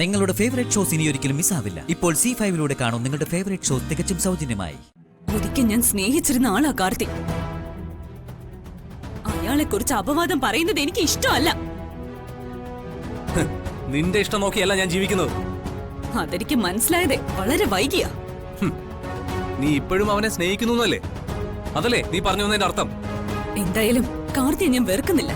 നിങ്ങളുടെ favourite shows ഇനി ഒരിക്കലും മിസ്സാവില്ല. ഇപ്പോൾ C5 കാണും നിങ്ങളുടെ ഫേവറേറ്റ് ഷോസ് തികച്ചും സൗജന്യമായി. ഒരിക്കൽ ഞാൻ സ്നേഹിച്ചിരുന്ന ആളാ കാർത്തി. അയാളെ കുറിച്ച് അപവാദം പറയുന്നത് എനിക്ക് ഇഷ്ടമല്ല. നിന്റെ ഇഷ്ടം നോക്കിയല്ല ഞാൻ ജീവിക്കുന്നത്. അതെനിക്ക് മനസ്സിലായതേ വളരെ വൈകിയാ. നീ ഇപ്പോഴും അവനെ സ്നേഹിക്കുന്നു അതല്ലേ നീ പറഞ്ഞു വന്നതിന്റെ അർത്ഥം? എന്തായാലും കാർത്തിയെ ഞാൻ വെറുക്കുന്നില്ല.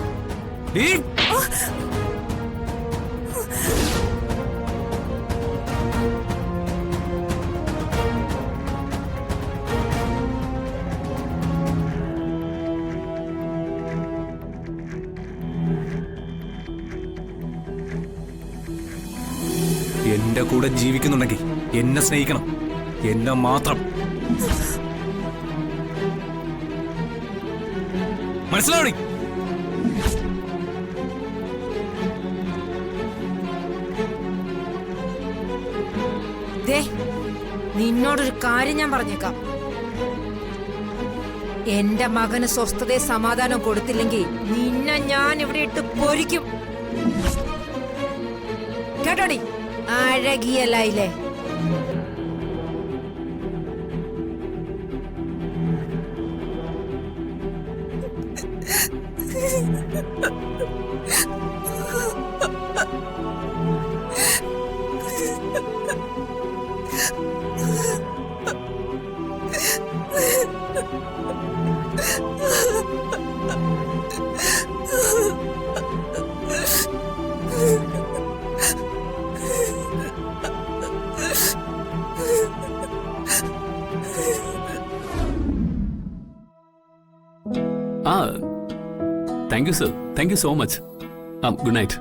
എന്റെ കൂടെ ജീവിക്കുന്നുണ്ടെങ്കിൽ എന്നെ സ്നേഹിക്കണം, എന്നെ മാത്രം. മനസ്സിലാവണി? നിന്നോടൊരു കാര്യം ഞാൻ പറഞ്ഞേക്കാം. എന്റെ മകന് സ്വസ്ഥതയെ സമാധാനം കൊടുത്തില്ലെങ്കിൽ നിന്നെ ഞാൻ ഇവിടെ ഇട്ട് പൊരിക്കും. കേട്ടോടി അഴകിയല്ലേ? Thank you, sir. Thank you so much. Good night.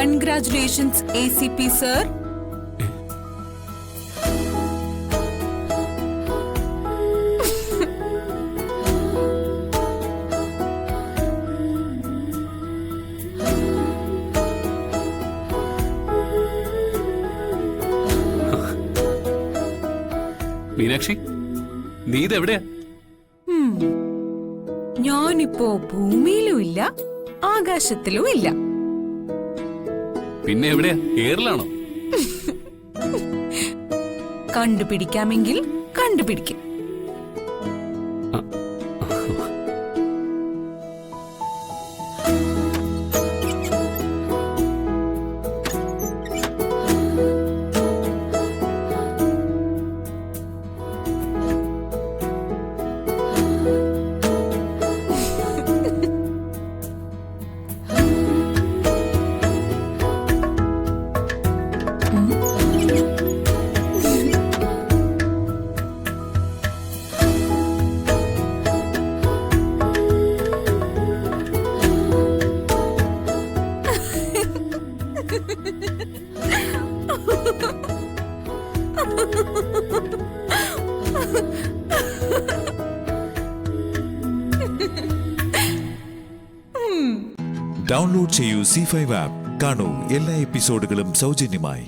Congratulations, ACP sir. Meenakshi, നീ ഇതെവിടെയാ? ഞാനിപ്പോ ഭൂമിയിലും ഇല്ല ആകാശത്തിലും ഇല്ല. പിന്നെ എവിടെയാ? എയറിലാണോ? കണ്ടുപിടിക്കാമെങ്കിൽ കണ്ടുപിടിക്കും. ഡൗൺലോഡ് ചെയ്യൂ C5 ആപ്പ്. കാണൂ എല്ലാ എപ്പിസോഡുകളും സൗജന്യമായി.